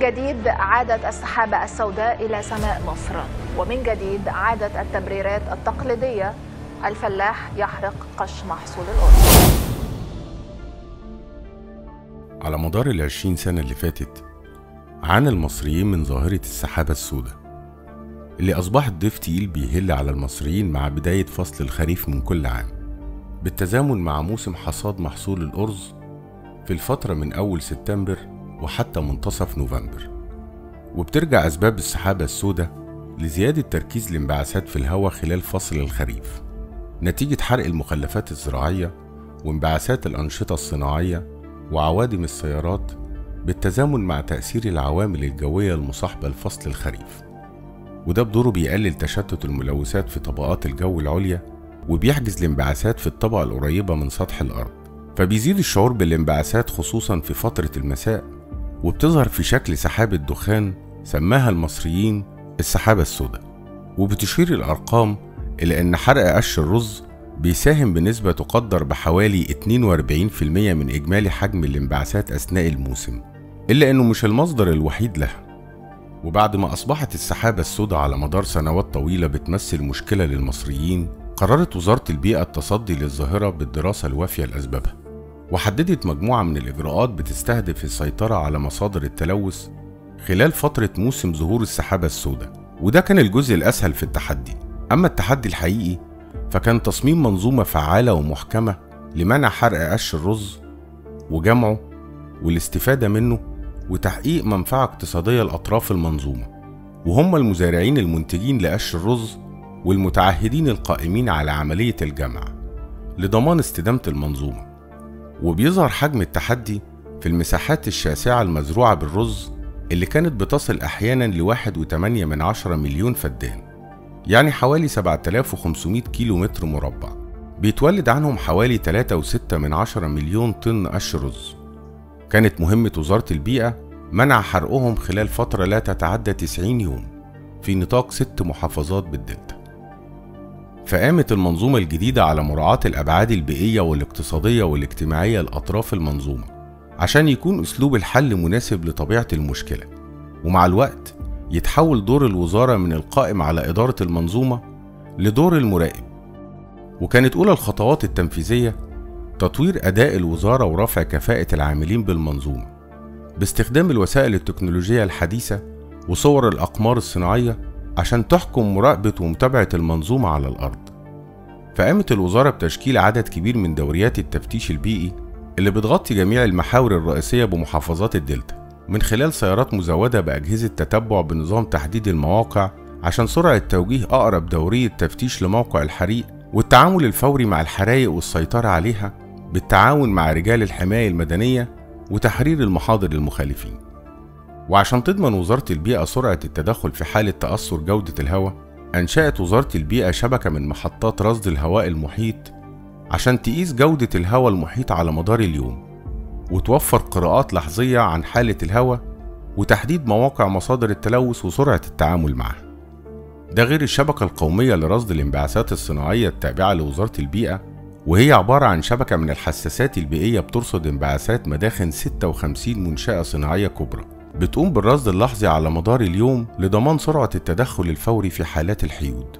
جديد عادت السحابة السوداء إلى سماء مصر، ومن جديد عادت التبريرات التقليدية: الفلاح يحرق قش محصول الأرز. على مدار ال20 سنة اللي فاتت عانى المصريين من ظاهرة السحابة السوداء اللي أصبحت ضيف تقيل بيهل على المصريين مع بداية فصل الخريف من كل عام، بالتزامن مع موسم حصاد محصول الأرز في الفترة من أول سبتمبر وحتى منتصف نوفمبر. وبترجع أسباب السحابة السوداء لزيادة تركيز الانبعاثات في الهواء خلال فصل الخريف نتيجة حرق المخلفات الزراعية وانبعاثات الأنشطة الصناعية وعوادم السيارات، بالتزامن مع تأثير العوامل الجوية المصاحبة لفصل الخريف، وده بدوره بيقلل تشتت الملوثات في طبقات الجو العليا وبيحجز الانبعاثات في الطبقة القريبة من سطح الأرض، فبيزيد الشعور بالانبعاثات خصوصا في فترة المساء، وبتظهر في شكل سحابة دخان سماها المصريين السحابة السوداء. وبتشير الأرقام إلى أن حرق قش الرز بيساهم بنسبة تقدر بحوالي 42% من إجمالي حجم الانبعاثات أثناء الموسم، إلا أنه مش المصدر الوحيد لها. وبعد ما أصبحت السحابة السوداء على مدار سنوات طويلة بتمثل مشكلة للمصريين، قررت وزارة البيئة التصدي للظاهرة بالدراسة الوافية لأسبابها، وحددت مجموعة من الإجراءات بتستهدف السيطرة على مصادر التلوث خلال فترة موسم ظهور السحابة السوداء، وده كان الجزء الأسهل في التحدي. أما التحدي الحقيقي فكان تصميم منظومة فعالة ومحكمة لمنع حرق قش الرز وجمعه والاستفادة منه وتحقيق منفعة اقتصادية لأطراف المنظومة، وهم المزارعين المنتجين لقش الرز والمتعهدين القائمين على عملية الجمع لضمان استدامة المنظومة. وبيظهر حجم التحدي في المساحات الشاسعة المزروعة بالرز اللي كانت بتصل أحيانا ل1.8 مليون فدان، يعني حوالي 7500 كيلو متر مربع، بيتولد عنهم حوالي 3.6 مليون طن قش رز. كانت مهمة وزارة البيئة منع حرقهم خلال فترة لا تتعدى 90 يوم في نطاق 6 محافظات بالدلتا. فقامت المنظومة الجديدة على مراعاة الأبعاد البيئية والاقتصادية والاجتماعية لأطراف المنظومة عشان يكون أسلوب الحل مناسب لطبيعة المشكلة، ومع الوقت يتحول دور الوزارة من القائم على إدارة المنظومة لدور المراقب. وكانت أولى الخطوات التنفيذية تطوير أداء الوزارة ورفع كفاءة العاملين بالمنظومة باستخدام الوسائل التكنولوجية الحديثة وصور الأقمار الصناعية عشان تحكم مراقبة ومتابعة المنظومة على الأرض. فقامت الوزارة بتشكيل عدد كبير من دوريات التفتيش البيئي اللي بتغطي جميع المحاور الرئيسية بمحافظات الدلتا من خلال سيارات مزودة بأجهزة تتبع بنظام تحديد المواقع عشان سرعة توجيه أقرب دورية تفتيش لموقع الحريق والتعامل الفوري مع الحرائق والسيطرة عليها بالتعاون مع رجال الحماية المدنية وتحرير المحاضر للمخالفين. وعشان تضمن وزارة البيئة سرعة التدخل في حالة تأثر جودة الهواء، أنشأت وزارة البيئة شبكة من محطات رصد الهواء المحيط عشان تقيس جودة الهواء المحيط على مدار اليوم وتوفر قراءات لحظية عن حالة الهواء وتحديد مواقع مصادر التلوث وسرعة التعامل معها. ده غير الشبكة القومية لرصد الانبعاثات الصناعية التابعة لوزارة البيئة، وهي عبارة عن شبكة من الحساسات البيئية بترصد انبعاثات مداخن 56 منشأة صناعية كبرى بتقوم بالرصد اللحظي على مدار اليوم لضمان سرعة التدخل الفوري في حالات الحيود.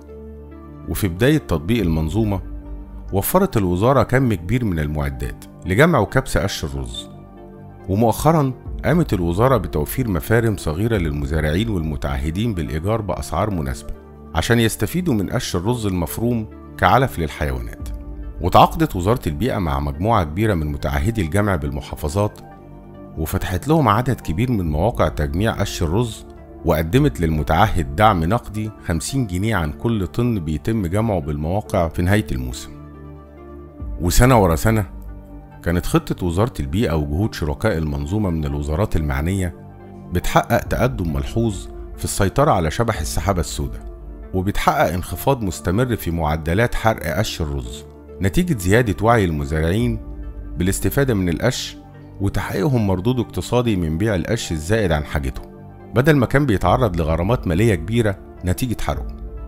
وفي بداية تطبيق المنظومة وفرت الوزارة كم كبير من المعدات لجمع وكبس قش الرز، ومؤخرا قامت الوزارة بتوفير مفارم صغيرة للمزارعين والمتعهدين بالإيجار بأسعار مناسبة عشان يستفيدوا من قش الرز المفروم كعلف للحيوانات. وتعاقدت وزارة البيئة مع مجموعة كبيرة من متعهدي الجمع بالمحافظات وفتحت لهم عدد كبير من مواقع تجميع قش الرز، وقدمت للمتعهد دعم نقدي 50 جنيه عن كل طن بيتم جمعه بالمواقع في نهاية الموسم. وسنة ورا سنة كانت خطة وزارة البيئة وجهود شركاء المنظومة من الوزارات المعنية بتحقق تقدم ملحوظ في السيطرة على شبح السحابة السوداء، وبتحقق انخفاض مستمر في معدلات حرق قش الرز نتيجة زيادة وعي المزارعين بالاستفادة من القش وتحقيقهم مردود اقتصادي من بيع القش الزائد عن حاجته، بدل ما كان بيتعرض لغرامات مالية كبيرة نتيجة حرقه.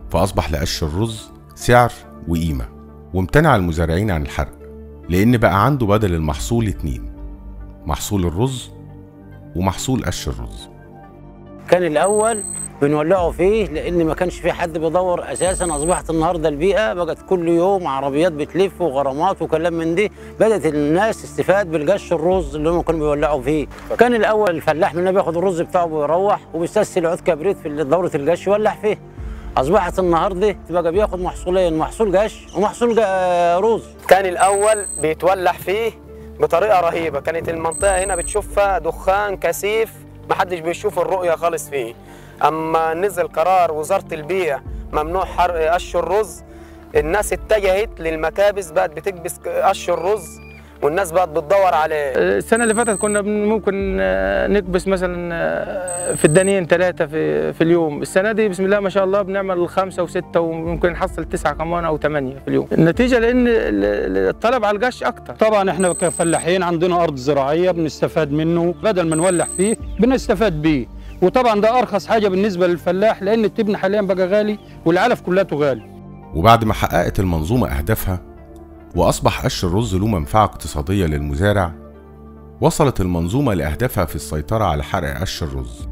فأصبح لقش الرز سعر وقيمة، وامتنع المزارعين عن الحرق لأن بقى عنده بدل المحصول 2: محصول الرز ومحصول قش الرز. كان الاول بنولعه فيه لان ما كانش في حد بيدور اساسا. اصبحت النهارده البيئه بقت كل يوم عربيات بتلف وغرامات وكلام من دي، بدات الناس تستفاد بالقش الرز اللي هم كانوا بيولعوا فيه. كان الاول الفلاح منا بياخد الرز بتاعه ويروح وبيستسهل عود كبريت في دوره القش يولع فيه. اصبحت النهارده بقى بياخد محصولين، محصول قش ومحصول رز. كان الاول بيتولع فيه بطريقه رهيبه، كانت المنطقه هنا بتشوفها دخان كثيف ما حدش بيشوف الرؤيه خالص فيه. اما نزل قرار وزاره البيئه ممنوع حرق قش الرز، الناس اتجهت للمكابس، بقت بتكبس قش الرز والناس بقت بتدور عليه. السنه اللي فاتت كنا ممكن نكبس مثلا في الدنيين 3 في اليوم. السنه دي بسم الله ما شاء الله بنعمل 5 و6 وممكن نحصل 9 كمان او 8 في اليوم. النتيجه لان الطلب على القش اكتر. طبعا احنا كفلاحين عندنا ارض زراعيه بنستفاد منه، بدل ما نولع فيه بنستفاد بيه. وطبعا ده ارخص حاجه بالنسبه للفلاح لان التبن حاليا بقى غالي والعلف كلته غالي. وبعد ما حققت المنظومه اهدافها وأصبح قش الرز له منفعة اقتصادية للمزارع، وصلت المنظومة لأهدافها في السيطرة على حرق قش الرز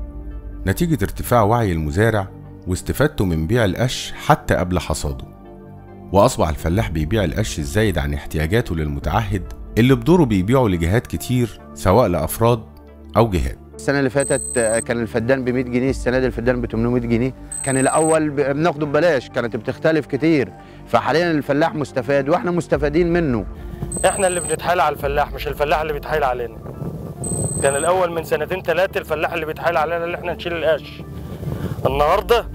نتيجة ارتفاع وعي المزارع واستفادته من بيع القش حتى قبل حصاده. وأصبح الفلاح بيبيع القش الزايد عن احتياجاته للمتعهد اللي بدوره بيبيعه لجهات كتير سواء لأفراد أو جهات. السنة اللي فاتت كان الفدان ب 100 جنيه، السنة دي الفدان ب 800 جنيه. كان الأول بناخده ببلاش، كانت بتختلف كتير، فحاليا الفلاح مستفاد واحنا مستفادين منه. احنا اللي بنتحايل على الفلاح مش الفلاح اللي بيتحايل علينا. كان الأول من 2 3 الفلاح اللي بيتحايل علينا اللي احنا نشيل القش. النهارده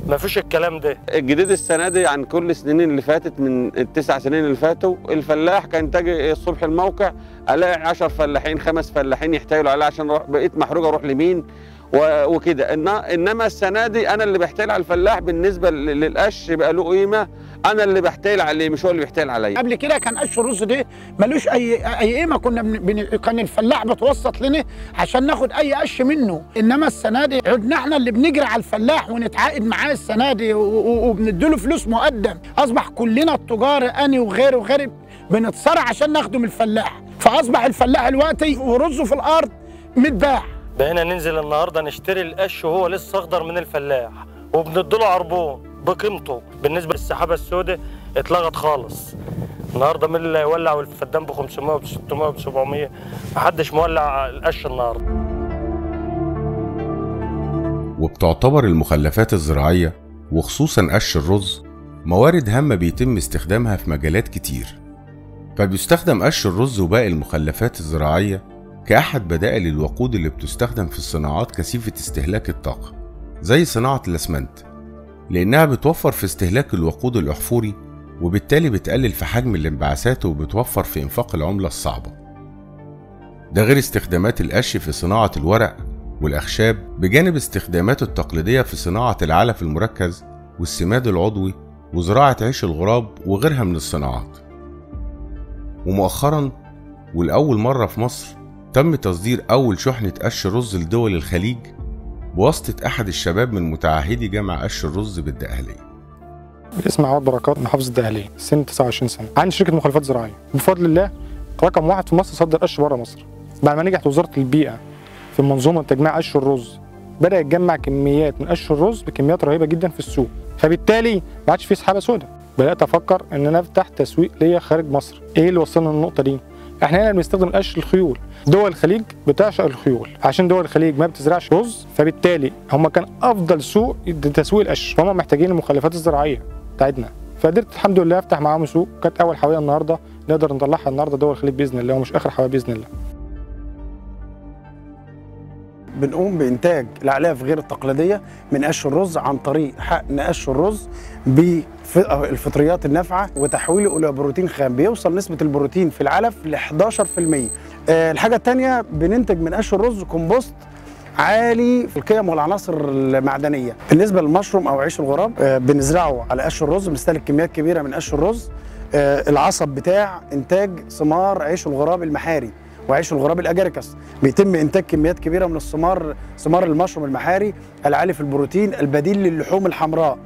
مفيش الكلام ده. الجديد السنة دي عن كل السنين اللي فاتت، من ال9 سنين اللي فاتوا الفلاح كان تاجي الصبح الموقع الاقي 10 فلاحين 5 فلاحين يحتايلوا عليه عشان بقيت محروق اروح لمين وكده. انما السنه دي انا اللي بحتايل على الفلاح بالنسبه للقش بقى له قيمه، انا اللي بحتايل عليه مش هو اللي بيحتايل عليا. قبل كده كان قش الرز ده ملوش اي قيمه، كان الفلاح بتوسط لنا عشان ناخد اي قش منه. انما السنه دي عدنا احنا اللي بنجري على الفلاح ونتعاقد معاه السنه دي وبنديله فلوس مقدم. اصبح كلنا التجار انا وغيري بنتصارع عشان ناخده من الفلاح، فاصبح الفلاح دلوقتي ورزه في الارض متباع. بقينا ننزل النهارده نشتري القش وهو لسه اخضر من الفلاح وبنديله عربون بقيمته. بالنسبه للسحابه السوداء اتلغت خالص. النهارده مين اللي يولع الفدان ب 500 وب 600 وب 700؟ محدش مولع القش النهارده. وبتعتبر المخلفات الزراعيه وخصوصا قش الرز موارد هامه بيتم استخدامها في مجالات كتير، فبيستخدم قش الرز وباقي المخلفات الزراعيه كأحد بدائل الوقود اللي بتستخدم في الصناعات كثيفة استهلاك الطاقة زي صناعة الأسمنت، لأنها بتوفر في استهلاك الوقود الأحفوري وبالتالي بتقلل في حجم الانبعاثات وبتوفر في إنفاق العملة الصعبة. ده غير استخدامات القش في صناعة الورق والأخشاب بجانب استخداماته التقليدية في صناعة العلف المركز والسماد العضوي وزراعة عيش الغراب وغيرها من الصناعات. ومؤخرا والأول مرة في مصر تم تصدير أول شحنة قش رز لدول الخليج بواسطة أحد الشباب من متعهدي جمع قش الرز بالدقهلية. اسمي عوض بركات، محافظ الدقهلية، سن 29 سنة، عندي شركة مخلفات زراعية. بفضل الله رقم 1 في مصر صدر قش بره مصر. بعد ما نجحت وزارة البيئة في منظومة تجميع قش الرز، بدأ يتجمع كميات من قش الرز بكميات رهيبة جدا في السوق، فبالتالي ما عادش في سحابة سوداء. بدأت أفكر إن أنا أفتح تسويق ليا خارج مصر. إيه اللي وصلنا للنقطة دي؟ احنا هنا بنستخدم القش الخيول. دول الخليج بتعشق الخيول، عشان دول الخليج ما بتزرعش رز، فبالتالي هم كان افضل سوق لتسويق القش، فهم محتاجين المخلفات الزراعيه بتاعتنا. فقدرت الحمد لله افتح معاهم سوق، كانت اول حاويه النهارده نقدر نطلعها النهارده دول الخليج باذن الله، ومش اخر حاويه باذن الله. بنقوم بإنتاج الأعلاف غير التقليدية من قش الرز عن طريق حقن قش الرز بالفطريات النافعة وتحويله إلى بروتين خام. بيوصل نسبة البروتين في العلف ل 11%. الحاجة الثانية بننتج من قش الرز كومبوست عالي في القيم والعناصر المعدنية. بالنسبة للمشروم أو عيش الغراب بنزرعه على قش الرز، بنستهلك كميات كبيرة من قش الرز. العصب بتاع إنتاج ثمار عيش الغراب المحاري وعيش الغراب الأجاركس، بيتم إنتاج كميات كبيرة من ثمار المشروم المحاري العالي في البروتين البديل للحوم الحمراء.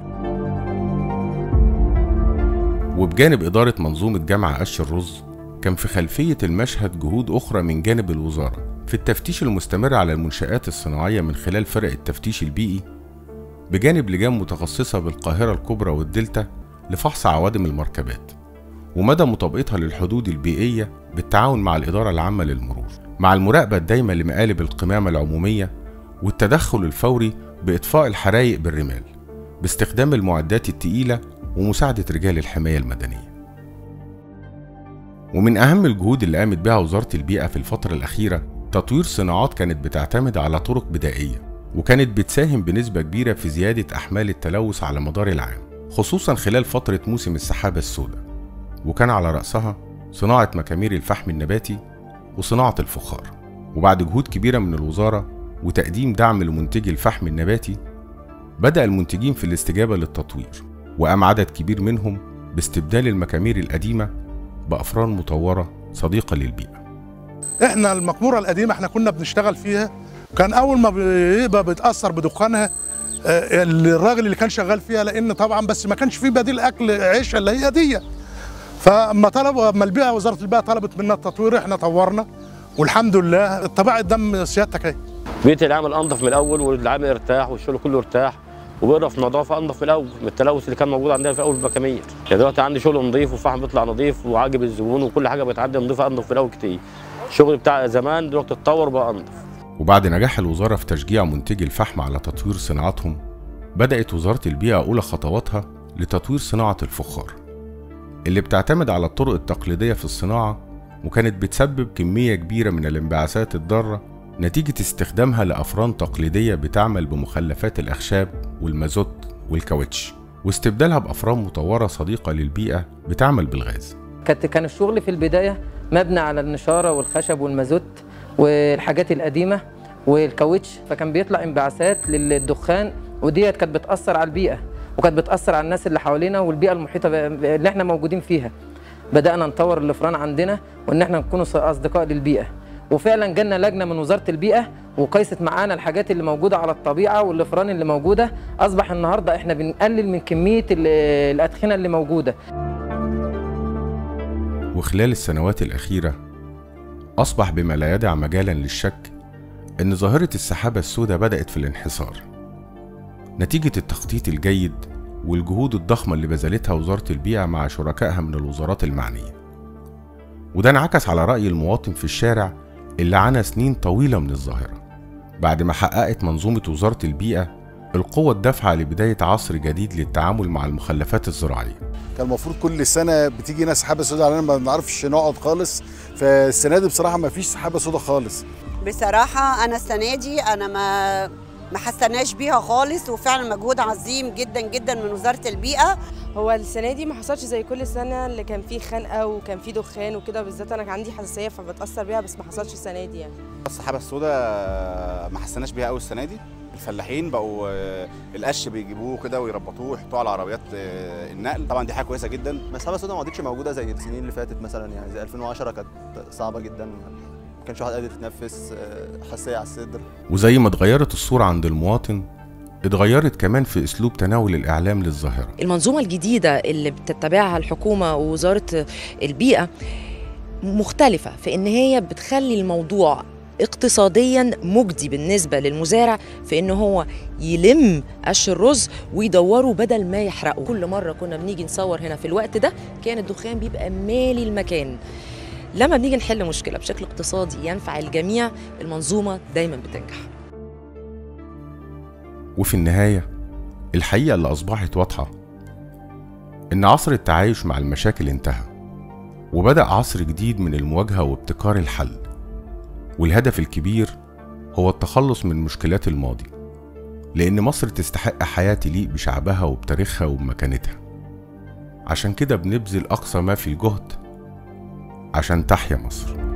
وبجانب إدارة منظومة جمع قش الرز كان في خلفية المشهد جهود أخرى من جانب الوزارة في التفتيش المستمر على المنشآت الصناعية من خلال فرق التفتيش البيئي بجانب لجان متخصصة بالقاهرة الكبرى والدلتا لفحص عوادم المركبات ومدى مطابقتها للحدود البيئية بالتعاون مع الإدارة العامة للمرور، مع المراقبة الدايمة لمقالب القمامة العمومية والتدخل الفوري بإطفاء الحرائق بالرمال باستخدام المعدات التقيلة ومساعدة رجال الحماية المدنية. ومن أهم الجهود اللي قامت بها وزارة البيئة في الفترة الأخيرة تطوير صناعات كانت بتعتمد على طرق بدائية وكانت بتساهم بنسبة كبيرة في زيادة أحمال التلوث على مدار العام، خصوصا خلال فترة موسم السحابة السوداء، وكان على رأسها صناعة مكامير الفحم النباتي وصناعة الفخار. وبعد جهود كبيرة من الوزارة وتقديم دعم لمنتجي الفحم النباتي، بدأ المنتجين في الاستجابة للتطوير، وقام عدد كبير منهم باستبدال المكامير القديمة بأفران مطورة صديقة للبيئة. احنا المقمورة القديمة احنا كنا بنشتغل فيها، كان أول ما بيبقى بيتأثر بدخانها الراجل اللي كان شغال فيها، لأن طبعا بس ما كانش فيه بديل أكل عيش اللي هي دي. فأما البيئة وزارة البيئة طلبت منا التطوير احنا طورنا والحمد لله طبيعة دم سيادتك اهي. بيئة العمل أنظف من الأول والعامل ارتاح والشغل كله ارتاح وبيقدر نظافة أنظف من الأول من التلوث اللي كان موجود عندنا في أول المكامير. يعني دلوقتي عندي شغل نظيف وفحم بيطلع نظيف وعاجب الزبون وكل حاجة بتعدي نظيفة أنظف من الأول كتير. الشغل بتاع زمان دلوقتي اتطور بقى أنظف. وبعد نجاح الوزارة في تشجيع منتجي الفحم على تطوير صناعتهم، بدأت وزارة البيئة أولى خطواتها لتطوير صناعة الفخار اللي بتعتمد على الطرق التقليدية في الصناعة، وكانت بتسبب كمية كبيرة من الانبعاثات الضارة نتيجة استخدامها لأفران تقليدية بتعمل بمخلفات الأخشاب والمازوت والكاوتش، واستبدالها بأفران مطورة صديقة للبيئة بتعمل بالغاز. كان الشغل في البداية مبني على النشارة والخشب والمازوت والحاجات القديمة والكاوتش، فكان بيطلع انبعاثات للدخان، وديت كانت بتأثر على البيئة وكانت بتأثر على الناس اللي حوالينا والبيئة المحيطة اللي احنا موجودين فيها. بدأنا نطور الافران عندنا وان احنا نكون اصدقاء للبيئة، وفعلا جالنا لجنة من وزارة البيئة وقيست معانا الحاجات اللي موجودة على الطبيعة والافران اللي موجودة. اصبح النهاردة احنا بنقلل من كمية الأدخنة اللي موجودة. وخلال السنوات الأخيرة أصبح بما لا يدع مجالا للشك أن ظاهرة السحابة السوداء بدأت في الانحسار نتيجة التخطيط الجيد والجهود الضخمة اللي بذلتها وزارة البيئة مع شركائها من الوزارات المعنية. وده انعكس على رأي المواطن في الشارع اللي عانى سنين طويلة من الظاهرة، بعد ما حققت منظومة وزارة البيئة القوة الدافعة لبداية عصر جديد للتعامل مع المخلفات الزراعية. كان المفروض كل سنة بتيجي ناس سحابة سوداء علينا ما بنعرفش نقعد خالص، فالسنة دي بصراحة ما فيش سحابة سوداء خالص. بصراحة أنا السنة دي أنا ما حسناش بيها خالص، وفعلا مجهود عظيم جدا جدا من وزارة البيئة. هو السنة دي ما حصلش زي كل سنة اللي كان فيه خنقة وكان فيه دخان وكده، بالذات أنا عندي حساسية فبتأثر بيها، بس ما حصلش السنة دي يعني. السحابة السوداء ما حسناش بيها قوي السنة دي. الفلاحين بقوا القش بيجيبوه كده ويربطوه ويحطوه على عربيات النقل، طبعا دي حاجه كويسه جدا. بس السحابه السوداء ما عادتش موجوده زي السنين اللي فاتت مثلا، يعني زي 2010 كانت صعبه جدا، ما كانش واحد قادر يتنفس، حساسيه على الصدر. وزي ما اتغيرت الصوره عند المواطن، اتغيرت كمان في اسلوب تناول الاعلام للظاهره. المنظومه الجديده اللي بتتبعها الحكومه ووزاره البيئه مختلفه في ان هي بتخلي الموضوع اقتصاديا مجدي بالنسبة للمزارع في انه هو يلم قش الرز ويدوره بدل ما يحرقه. كل مرة كنا بنيجي نصور هنا في الوقت ده كان الدخان بيبقى مالي المكان. لما بنيجي نحل مشكلة بشكل اقتصادي ينفع الجميع، المنظومة دايما بتنجح. وفي النهاية الحقيقة اللي أصبحت واضحة إن عصر التعايش مع المشاكل انتهى، وبدأ عصر جديد من المواجهة وابتكار الحل، والهدف الكبير هو التخلص من مشكلات الماضي، لأن مصر تستحق حياة تليق بشعبها وبتاريخها وبمكانتها. عشان كده بنبذل أقصى ما في الجهد عشان تحيا مصر.